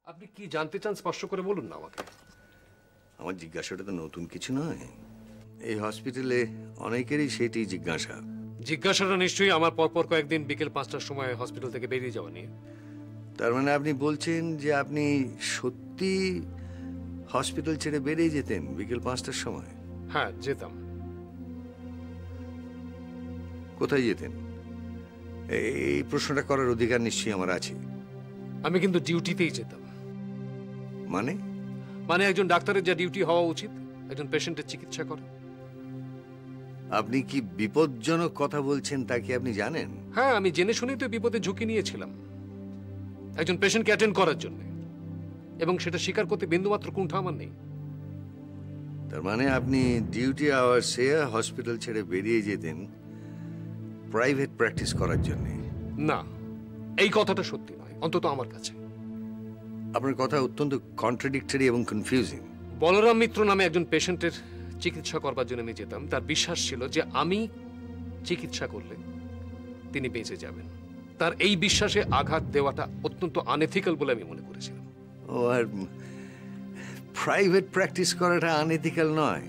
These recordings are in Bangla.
আপনি কি জানতে চান স্পষ্ট করে বলুন না আমাকে। আমার জিজ্ঞাসাটা তো নতুন কিছু নয়, এই হসপিটালে অনেকেরই সেটি জিজ্ঞাসা। জিজ্ঞাসাটা নিশ্চয়ই আমার পরপর কয়েকদিন বিকেল 5টার সময় হসপিটাল থেকে বেরিয়ে যাওয়া নিয়ে। তার মানে আপনি বলছেন যে আপনি সত্যি হসপিটাল ছেড়ে বেরিয়ে যেতেন বিকেল 5টার সময়? হ্যাঁ, যেতাম। কোথায় যেতেন? এই প্রশ্নটা করার অধিকার নিশ্চয়ই আমার আছে। আমি কিন্তু ডিউটিতেই যেতাম। মানে একজন ডাক্তারের যা ডিউটি হওয়া উচিত, একজন পেশেন্টের চিকিৎসা করা। আপনি কি বিপজ্জনক কথা বলছেন তা কি আপনি জানেন? হ্যাঁ, আমি জেনে শুনেই তো বিপদে ঝুঁকি নিয়েছিলাম একজন পেশেন্টকে অ্যাটেন্ড করার জন্য, এবং সেটা স্বীকার করতে বিন্দুমাত্র কুণ্ঠা আমার নেই। তার মানে আপনি ডিউটি আওয়ার্সে হসপিটাল ছেড়ে বেরিয়ে যেতেন প্রাইভেট প্র্যাকটিস করার জন্য? না, এই কথাটা সত্যি নয়, অন্তত আমার কাছে। আপনার কথা অত্যন্ত কন্ট্রাডিক্টরি এবং কনফিউজিং। বলরাম মিত্র নামে একজন পেশেন্টের চিকিৎসা করবার জন্য আমি যেতাম। তার বিশ্বাস ছিল যে আমি চিকিৎসা করলে তিনি বেঁচে যাবেন। তার এই বিশ্বাসে আঘাত দেওয়াটা অত্যন্ত আনএথিক্যাল বলে আমি মনে করেছিলাম। ও, আর প্রাইভেট প্র্যাকটিস করাটা আনএথিক্যাল নয়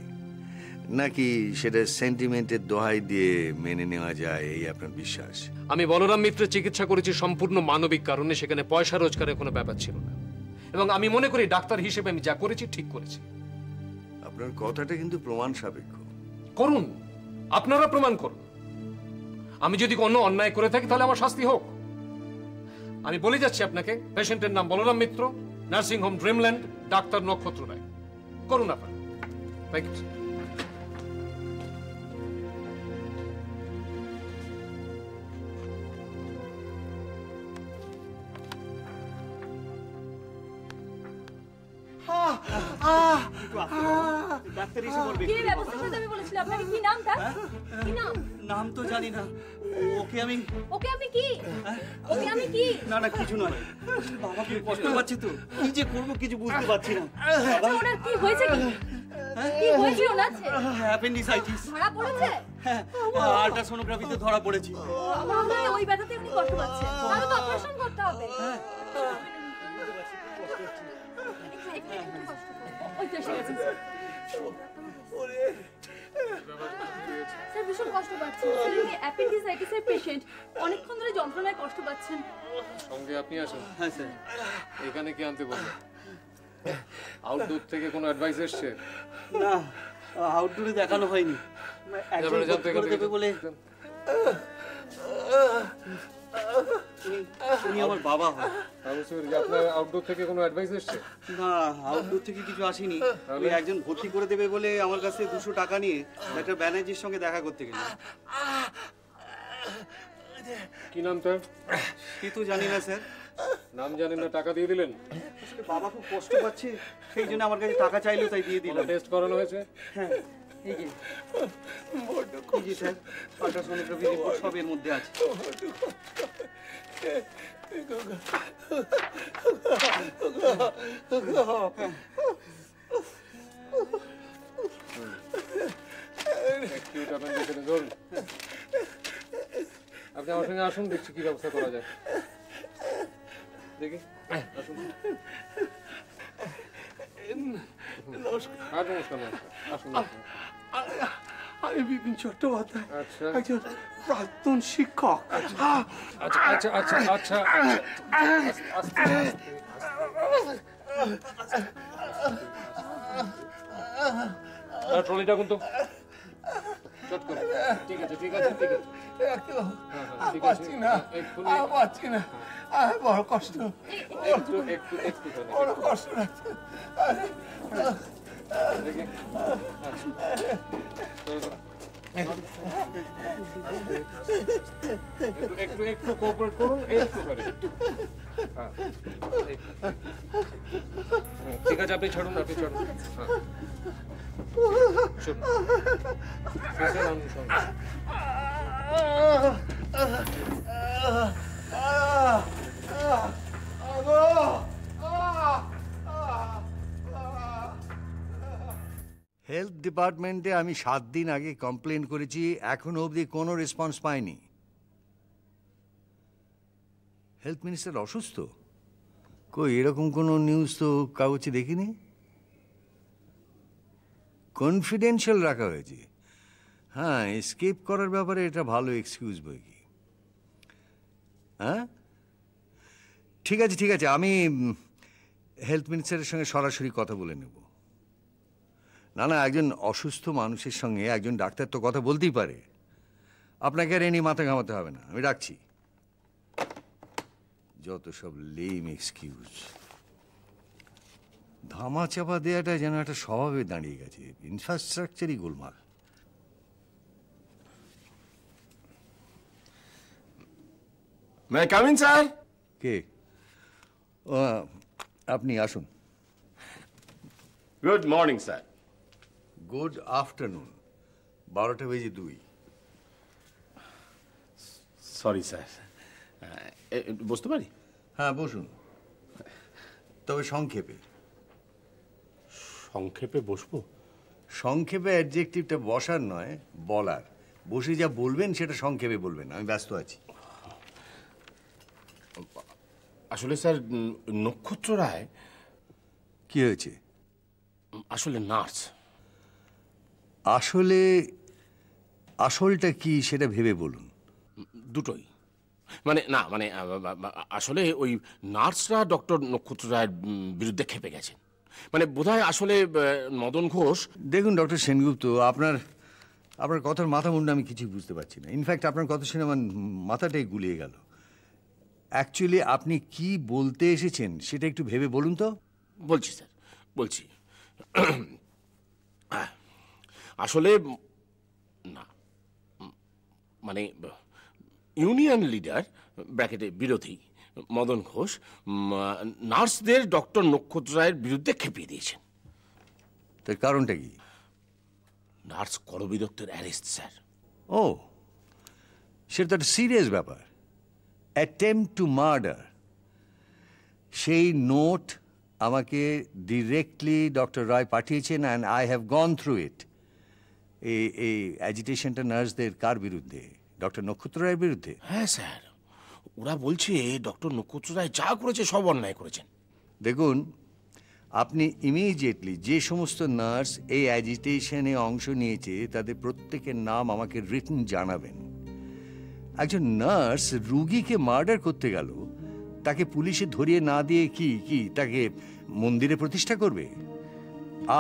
নাকি সেটা সেন্টিমেন্টের দোহাই দিয়ে মেনে নেওয়া যায়, এই আপনার বিশ্বাস? আমি বলরাম মিত্রের চিকিৎসা করেছি সম্পূর্ণ মানবিক কারণে, সেখানে পয়সা রোজগারের কোনো ব্যাপার ছিল না, এবং আমি মনে করি ডাক্তার হিসেবে আমি যা করেছি ঠিক করেছি। আপনার কথাটা কিন্তু প্রমাণ সাপেক্ষ। করুন, আপনারা প্রমাণ করুন। আমি যদি কোনো অন্যায় করে থাকি তাহলে আমার শাস্তি হোক। আমি বলে যাচ্ছি আপনাকে, পেশেন্টের নাম Balaram Mitra, nursing home Dreamland, doctor Nakshatra Roy. করুন আপনারা। Thank you. নাম তো জানি না। ওকে আমি কি? ওকে আমি কি? না না, কিছু নয়। বাবাকে কষ্ট পাচ্ছি তো, কি যে করবো কিছু বুঝতে পারছি না। ওনার কি হয়েছে? কি হয়েছে ওনার? অ্যাপেন্ডিসাইটিস ধরা পড়েছে? হ্যাঁ, আল্ট্রাসোনোগ্রাফিতে ধরা পড়েছে। আমরা ওই ব্যথাতে উনি কষ্ট পাচ্ছেন, তাহলে তো অপারেশন করতে হবে। স্যার ভীষণ কষ্ট পাচ্ছেন। উনি অ্যাপেন্ডিসাইটিসের পেশেন্ট, অনেকক্ষণ ধরে যন্ত্রণায় কষ্ট পাচ্ছেন। সঙ্গে আপনি আসেন। হ্যাঁ স্যার। এখানে কি আনতে বলবেন? আউটডোর থেকে কোনো অ্যাডভাইস এসছে? না, আউটডোরে দেখানো হয়নি। একজন ভর্তি করে দেবে বলে। উনি আমার বাবা হয়। আপনার আউটডোর থেকে কোনো অ্যাডভাইস এসছে? না, আউটডোর থেকে কিছু আসেনি। ওই একজন ভর্তি করে দেবে বলে আমার কাছে 200 টাকা নিয়ে ডাক্তার ব্যানার্জির সঙ্গে দেখা করতে গেলেন। কি নাম তার? কি তো জানি না স্যার। নাম জানেন না, টাকা দিয়ে দিলেন? বাবা খুব কষ্ট পাচ্ছে, সেই জন্য আমার কাছে টাকা চাইলো, তাই দিয়ে দিলাম। টেস্ট করানো হয়েছে? হ্যাঁ, এই যে স্যার, আল্ট্রাসোনোগ্রাফি রিপোর্ট সব এর মধ্যে আছে। আপনি আমার সঙ্গে আসুন, দেখছি কি ব্যবস্থা করা যায়। দেখি আসুন। নমস্কার। আসুন। আমি বিপিন চট্টোপাধ্যায়, আচ্ছা একজন প্রাক্তন শিক্ষক। আচ্ছা আচ্ছা আচ্ছা আচ্ছা, ট্রলিটা কিন্তু চট করে। ঠিক আছে ঠিক আছে ঠিক আছে। পাচ্ছি না, পাচ্ছি না, বড় কষ্ট, একটু একটু একটু বড় কষ্ট লাগছে। একটু একটু কোঅপারেট করুন, একটু করে। ঠিক আছে, আপনি ছাড়ুন, আপনি ছাড়ুন। হেলথ ডিপার্টমেন্টে আমি 7 দিন আগে কমপ্লেন করেছি, এখনো অবধি কোনো রেসপন্স পাইনি। হেলথ মিনিস্টার অসুস্থ? কই এরকম কোনো নিউজ তো কাগজে দেখিনি। কনফিডেন্সিয়াল রাখা হয়েছে। হ্যাঁ, এসকেপ করার ব্যাপারে এটা ভালো এক্সকিউজ বই কি। হ্যাঁ, ঠিক আছে ঠিক আছে, আমি হেলথ মিনিস্টারের সঙ্গে সরাসরি কথা বলে নেব। না না, একজন অসুস্থ মানুষের সঙ্গে একজন ডাক্তার তো কথা বলতেই পারে। আপনাকে আর এ নিয়ে মাথা ঘামাতে হবে না, আমি রাখছি। যত সব লেম এক্সকিউজ। ধামা চাপা দেওয়াটা যেন একটা স্বভাবে দাঁড়িয়ে গেছে, ইনফ্রাস্ট্রাকচারই গোলমাল। मैं कम इन सर? কে? ও, আপনি আসুন। Good morning sir. Good afternoon. 12টা বেজে 2। সরি স্যার, বুঝতে পারি। হ্যাঁ বসুন, তবে সংক্ষেপে। সংক্ষেপে বসবো? সংক্ষেপে অ্যাডজেক্টিভটা বসার নয়, বলার। বসে যা বলবেন সেটা সংক্ষেপে বলবেন, আমি ব্যস্ত আছি। আসলে স্যার, নক্ষত্র রায় কি হয়েছে? আসলে নার্স। আসলে আসলটা কি সেটা ভেবে বলুন। দুটোই। মানে না, মানে আসলে ওই নার্সরা ডক্টর নক্ষত্র রায়ের বিরুদ্ধে খেপে গেছেন। মানে বোধহয় আসলে মদন ঘোষ। দেখুন ডক্টর সেনগুপ্ত, আপনার কথার মাথা মুন্ডা আমি কিছুই বুঝতে পারছি না। ইনফ্যাক্ট আপনার কথা শুনে আমার মাথাটাই গুলিয়ে গেল। অ্যাকচুয়ালি আপনি কি বলতে এসেছেন সেটা একটু ভেবে বলুন তো। বলছি স্যার, বলছি। আসলে না, মানে ইউনিয়ন লিডার ব্র্যাকেটে বিরোধী মদন ঘোষ নার্সদের ডক্টর নক্ষত্র রায়ের বিরুদ্ধে খেপিয়ে দিয়েছেন। তার কারণটা কি? নার্স করবী দত্তের অ্যারেস্ট স্যার। ও, সেটা তো একটা সিরিয়াস ব্যাপার। Attempt to murder. সেই নোট আমাকে ডিরেক্টলি ডক্টর রায় পাঠিয়েছেন, and I have gone through it. এই অ্যাজিটেশনটা নার্সদের কার বিরুদ্ধে? ডক্টর নক্ষত্র রায়ের বিরুদ্ধে। হ্যাঁ স্যার, ওরা বলছে ডক্টর নক্ষত্র রায় যা করেছে সব অন্যায় করেছেন। দেখুন, আপনি ইমিডিয়েটলি যে সমস্ত নার্স এই অ্যাজিটেশনে অংশ নিয়েছে তাদের প্রত্যেকের নাম আমাকে রিটন জানাবেন। একজন নার্স রুগীকে মার্ডার করতে গেল, তাকে পুলিশে ধরিয়ে না দিয়ে কি তাকে মন্দিরে প্রতিষ্ঠা করবে?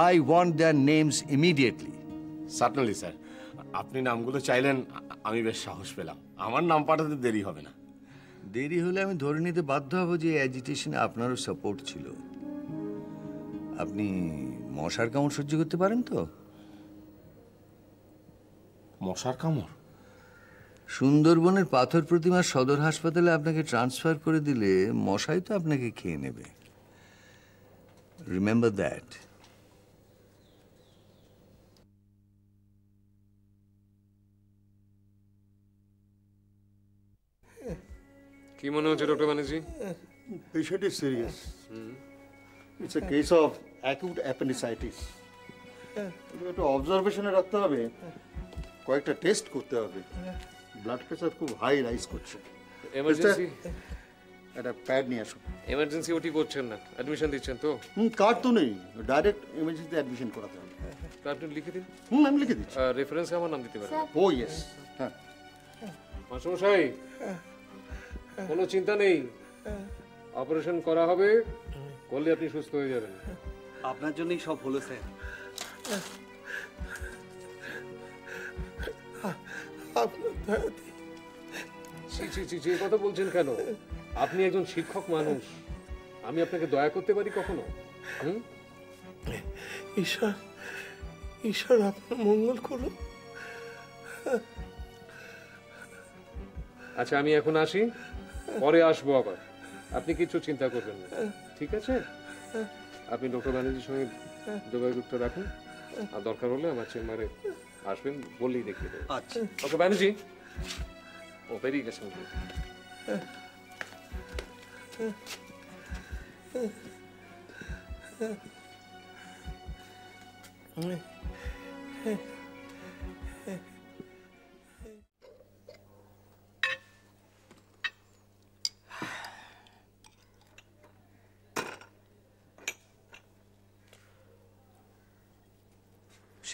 I want their names immediately. Certainly sir, আপনি নামগুলো চাইলেন, আমি বেশ সাহস পেলাম। আমার নাম পাঠাতে দেরি হবে না। দেরি হলে আমি ধরে নিতে বাধ্য হব যে অ্যাজিটেশনে আপনারও সাপোর্ট ছিল। আপনি মশার কামড় সহ্য করতে পারেন তো? মশার কামড়? সুন্দরবনের পাথর প্রতিমা সদর হাসপাতালে আপনাকে ট্রান্সফার করে দিলে মশাই তো আপনাকে খেয়ে নেবে। Remember that. কি মনে হচ্ছে doctor Banerjee? Patient is serious. It's a case of acute appendicitis. একটু অবজারভেশনে রাখতে হবে, কয়েকটা টেস্ট করতে হবে। ব্লাড প্রেশার খুব হাই রাইজ করছে। এমার্জেন্সি একটা প্যাড নিয়ে আসুন। এমার্জেন্সি ওটি করছেন না, অ্যাডমিশন দিচ্ছেন তো? কার্ড তো নেই, ডাইরেক্ট এমার্জেন্সিতে অ্যাডমিশন করাতে হবে। আপনি লিখে দিন। আমি লিখে দিচ্ছি। রেফারেন্সে আমার নাম দিতে পারেন। ও ইয়েস, হ্যাঁ। মাস্টারমশাই, কোনো চিন্তা নেই, অপারেশন করা হবে, করলে আপনি সুস্থ হয়ে যাবেন। আপনার জন্যই সব হলো স্যার। ছি, কথা বলছেন কেন? আপনি একজন শিক্ষক মানুষ, আমি আপনাকে দয়া করতে পারি কখনো? ঈশ্বর আপনার মঙ্গল করুন। আচ্ছা, আমি এখন আসি, পরে আসবো আবার। আপনি কিছু চিন্তা করবেন না, ঠিক আছে? আপনি ডক্টর ব্যানার্জির সঙ্গে যোগাযোগটা রাখুন, আর দরকার হলে আমার চেম্বারে আসবেন, বললেই দেখিয়ে দেবো। আচ্ছা ডক্টর ব্যানার্জি, ও বেরিয়ে গেছেন।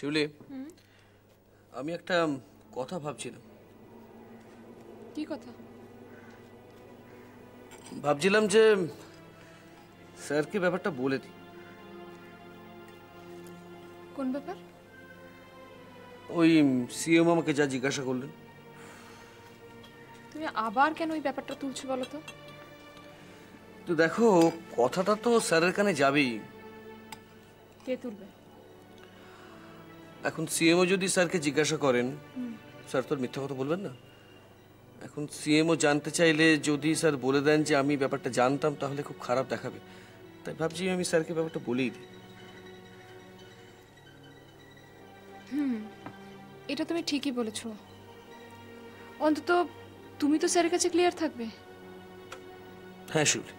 শিউলি, আমি একটা কথা ভাবছিলাম। কি কথা? ভাবছিলাম যে স্যারকে ব্যাপারটা বলে দিই। কোন ব্যাপার? ওই সিএম আমাকে যা জিজ্ঞাসা করলেন। তুমি আবার কেন ওই ব্যাপারটা তুলছো বলো তো? তো দেখো, কথাটা তো স্যারের কানে যাবেই। কে তুলবে? এখন সিএমও যদি স্যারকে জিজ্ঞাসা করেন, স্যার তো মিথ্যা কথা বলবেন না। এখন সিএমও জানতে চাইলে যদি স্যার বলে দেন যে আমি ব্যাপারটা জানতাম, তাহলে খুব খারাপ দেখাবে। তাই ভাবছি আমি স্যারকে ব্যাপারটা বলেই দিই। এটা তুমি ঠিকই বলেছো। অন্তত তুমি তো স্যারের কাছে ক্লিয়ার থাকবে। হ্যাঁ শিউলি,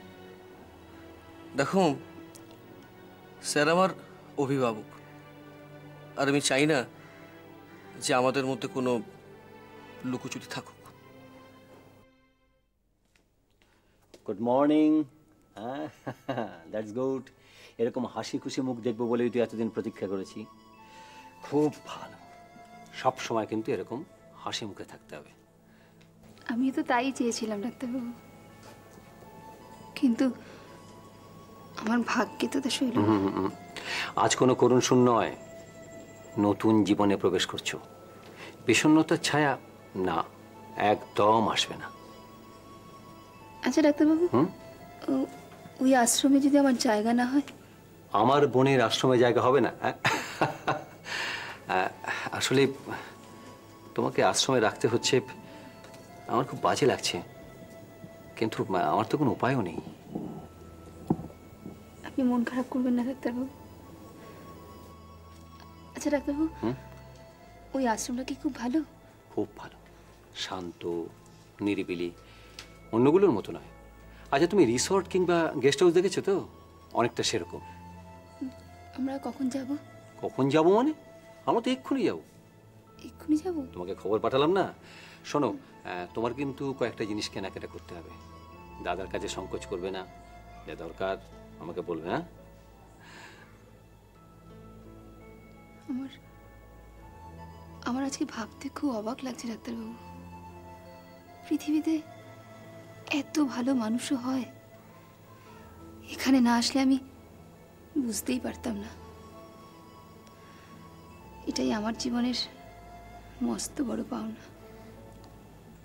দেখো স্যার আমার অভিভাবক, আর আমি চাই না যে আমাদের মধ্যে কোনো লুকোচুরি থাকুক। Good morning. হ্যাঁ, দ্যাটস গুড। এরকম হাসি খুশি মুখ দেখবো বলেই তো এতদিন প্রতীক্ষা করেছি। খুব ভালো, সব সময় কিন্তু এরকম হাসি মুখে থাকতে হবে। আমি তো তাই চেয়েছিলাম ডাক্তারবাবু, কিন্তু আমার ভাগ্যে তো তা শৈল। আজ কোনো করুণ শূন্য নয়, নতুন জীবনে প্রবেশ করছো। বিষণ্ণতার ছায়া না, একদম আসবে না। আচ্ছা ডাক্তারবাবু, ওই আশ্রমে যদি আমার জায়গা না হয়? আমার বোনের আশ্রমে জায়গা হবে না? আসলে তোমাকে আশ্রমে রাখতে হচ্ছে, আমার খুব বাজে লাগছে, কিন্তু আমার তো কোনো উপায়ও নেই। আপনি মন খারাপ করবেন না ডাক্তারবাবু। আচ্ছা ডাক্তারবাবু, ওই আশ্রমটা কি খুব ভালো? খুব ভালো, শান্ত, নিরিবিলি, অন্যগুলোর মতো নয়। আচ্ছা, তুমি রিসর্ট কিংবা গেস্ট হাউস দেখেছো তো? অনেকটা সেরকম। আমরা কখন যাব? কখন যাবো মানে? আমরা তো এক্ষুনি যাবো। এক্ষুনি যাব? তোমাকে খবর পাঠালাম না? শোনো, তোমার কিন্তু কয়েকটা জিনিস কেনাকাটা করতে হবে। দাদার কাছে সংকোচ করবে না, যা দরকার আমাকে বলবে। হ্যাঁ, আমার আজকে ভাবতে খুব অবাক লাগছে ডাক্তারবাবু। পৃথিবীতে এত ভালো মানুষও হয়, এখানে না আসলে আমি বুঝতেই পারতাম না। এটাই আমার জীবনের মস্ত বড় পাওনা।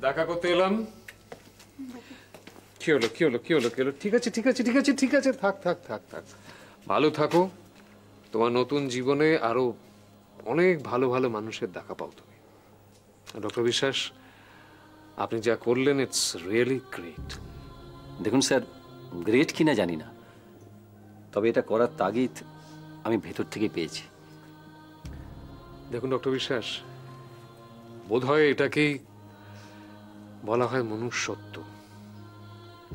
দেখা করতে এলাম। কি হলো কি হলো কি হলো কি হলো? ঠিক আছে ঠিক আছে ঠিক আছে ঠিক আছে, থাক থাক থাক থাক, ভালো থাকো। তোমার নতুন জীবনে আরো অনেক ভালো ভালো মানুষের দেখা পাও তুমি। ডক্টর বিশ্বাস, আপনি যা করলেন, ইটস রিয়েলি গ্রেট। দেখুন স্যার, গ্রেট কিনা জানি না, তবে এটা করার তাগিদ আমি ভেতর থেকে পেয়েছি। দেখুন ডক্টর বিশ্বাস, বোধহয় এটাকেই বলা হয় মনুষ্যত্ব,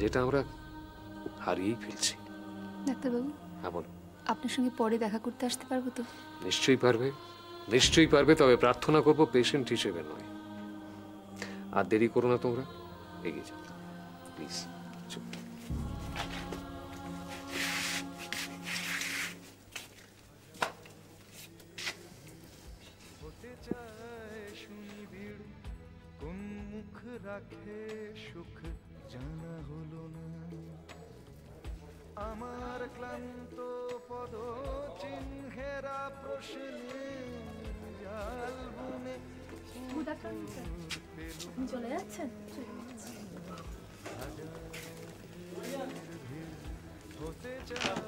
যেটা আমরা হারিয়েই ফেলছি। ডাক্তারবাবু, হ্যাঁ বলো। আপনার সঙ্গে পরে দেখা করতে আসতে পারবো তো? নিশ্চয়ই পারবে, নিশ্চয়ই পারবে, তবে প্রার্থনা করবো পেশেন্ট হিসেবে নয়। আর দেরি করো না, তোমরা এগিয়ে যাও প্লিজ। কোন মুখ রাখে সুখ জানা হলো না, আমার ক্লান্ত পদ চিহ্নেরা প্রশ্নে জাল বুনে। চলে যাচ্ছেন? হতে চায়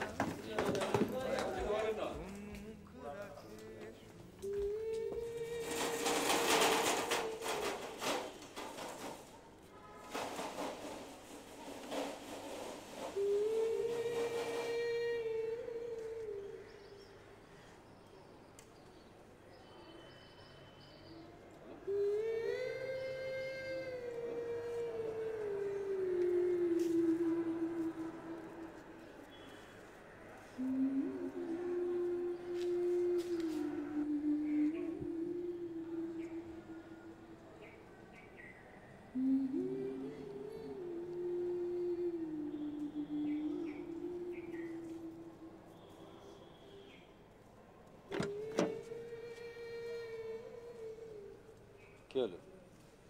কি হলো?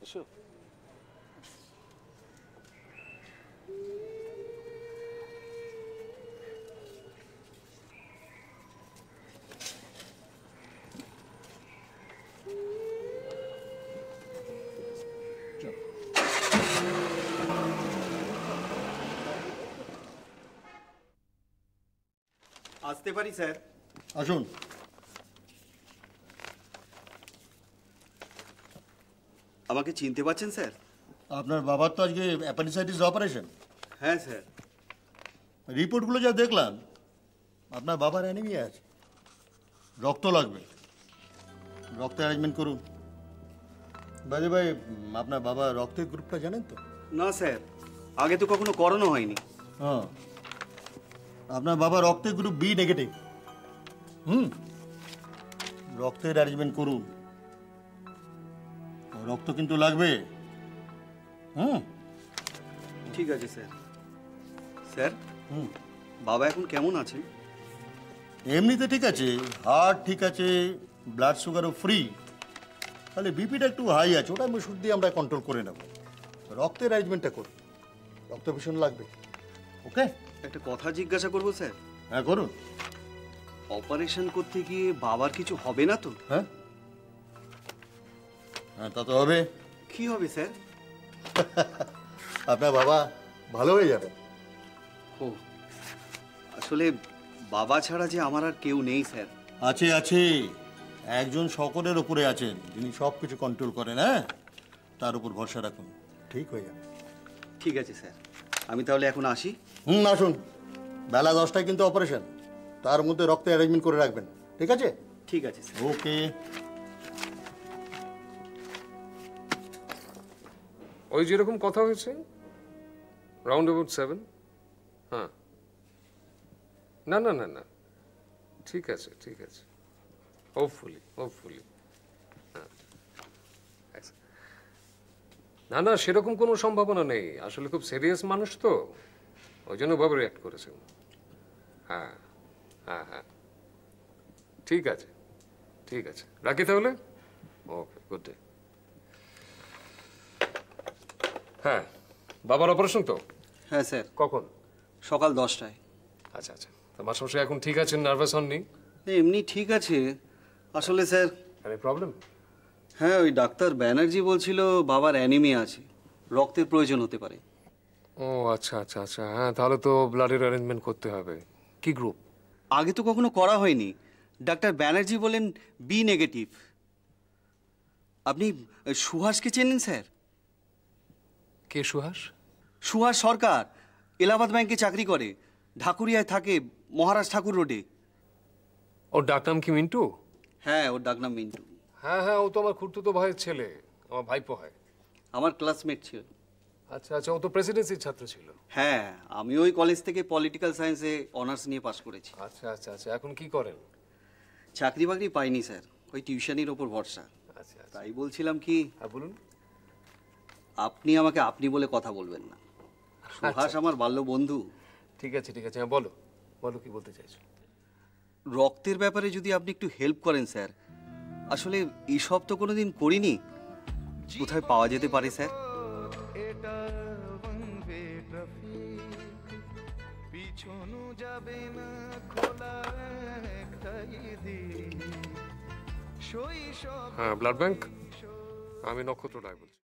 এসো। আসতে পারি স্যার? আসুন। আমাকে চিনতে পারছেন স্যার? আপনার বাবার তো আজকে অ্যাপেন্ডিসাইটিস অপারেশন। হ্যাঁ স্যার। রিপোর্টগুলো যা দেখলাম আপনার বাবার অ্যানিমিয়া আছে, রক্ত লাগবে, রক্ত অ্যারেঞ্জমেন্ট করুন। বাজে ভাই, আপনার বাবা রক্তের গ্রুপটা জানেন তো? না স্যার, আগে তো কখনো করানো হয়নি। হ্যাঁ, আপনার বাবা রক্তের গ্রুপ বি নেগেটিভ। রক্তের অ্যারেঞ্জমেন্ট করুন, রক্ত কিন্তু লাগবে। ঠিক আছে স্যার। স্যার, বাবা এখন কেমন আছেন? এমনিতে ঠিক আছে, হার্ট ঠিক আছে, ব্লাড সুগারও ফ্রি, তাহলে বিপিটা একটু হাই আছে, ওটা ওষুধ দিয়ে আমরা কন্ট্রোল করে নেব। রক্তের অ্যারেঞ্জমেন্টটা করুন, রক্ত ভীষণ লাগবে। ওকে, একটা কথা জিজ্ঞাসা করবো স্যার? হ্যাঁ করুন। অপারেশন করতে গিয়ে বাবার কিছু হবে না তো? হ্যাঁ হ্যাঁ, তা তো হবে। কি হবে স্যার? আপনার বাবা ভালো হয়ে যাবে। ও, আসলে বাবা ছাড়া যে আমার আর কেউ নেই স্যার। আছে আছে, একজন সকলের ওপরে আছেন যিনি সব কিছু কন্ট্রোল করেন। হ্যাঁ, তার উপর ভরসা রাখুন, ঠিক হয়ে যাবে। ঠিক আছে স্যার, আমি তাহলে এখন আসি। আসুন, বেলা 10টায় কিন্তু অপারেশন, তার মধ্যে রক্ত অ্যারেঞ্জমেন্ট করে রাখবেন। ঠিক আছে? ঠিক আছে স্যার। ওকে। ওই যেরকম কথা হয়েছে রাউন্ড অ্যাবাউট 7। হ্যাঁ, না না না না, ঠিক আছে ঠিক আছে, হোপফুলি হোপফুলি। হ্যাঁ, না না, সেরকম কোনো সম্ভাবনা নেই, আসলে খুব সিরিয়াস মানুষ তো, ওই জন্য ভাবে রিয়াক্ট করেছেন। হ্যাঁ হ্যাঁ হ্যাঁ, ঠিক আছে ঠিক আছে, রাখি তাহলে। ওকে, গুড ডে। হ্যাঁ, বাবার অপারেশন তো? হ্যাঁ স্যার। কখন? সকাল 10টায়। আচ্ছা আচ্ছা, তা মাস্টারমশাই এখন ঠিক আছেন, নার্ভাস হননি? এমনি ঠিক আছে আসলে স্যার। আরে প্রবলেম? হ্যাঁ, ওই ডাক্তার ব্যানার্জি বলছিল বাবার অ্যানিমিয়া আছে, রক্তের প্রয়োজন হতে পারে। ও আচ্ছা আচ্ছা আচ্ছা, হ্যাঁ তাহলে তো ব্লাডের অ্যারেঞ্জমেন্ট করতে হবে। কি গ্রুপ? আগে তো কখনো করা হয়নি, ডাক্তার ব্যানার্জি বলেন বি নেগেটিভ। আপনি সুহাসকে চেনেন স্যার? কে সুহাস? সুহাস সরকার, এলাহাবাদ ব্যাংকে চাকরি করে, ঢাকুরিয়ায় থাকে, মহারাজ ঠাকুর রোডে। ওর ডাকনাম কি মিন্টু? হ্যাঁ, ওর ডাকনাম মিন্টু। হ্যাঁ হ্যাঁ, ও তো আমার খুড়তুতো ভাইয়ের ছেলে, আমার ভাইপো হয়। আমার ক্লাসমেট ছিল। আচ্ছা আচ্ছা, ও তো প্রেসিডেন্সির ছাত্র ছিল। হ্যাঁ, আমি ওই কলেজ থেকে পলিটিক্যাল সায়েন্সে অনার্স নিয়ে পাশ করেছি। আচ্ছা আচ্ছা আচ্ছা, এখন কি করেন? চাকরি বাকরি পাইনি স্যার, ওই টিউশনির ওপর ভরসা। আচ্ছা আচ্ছা, তাই বলছিলাম কি, হ্যাঁ বলুন। আপনি আমাকে আপনি বলে কথা বলবেন না। সুহাস আমার বাল্য বন্ধু। ঠিক আছে ঠিক আছে, হ্যাঁ বলো বলো, কি বলতে চাইছো? রক্তের ব্যাপারে যদি আপনি একটু হেল্প করেন স্যার, আসলে এইসব তো কোনোদিন করিনি, কোথায় পাওয়া যেতে পারে স্যার? এটা বনবে ট্রাফিক, পিছনু যাবে না, খোলা একটাই দিক, শৈশব। হ্যাঁ, ব্লাড ব্যাংক, আমি নক্ষত্র রায় বলছি।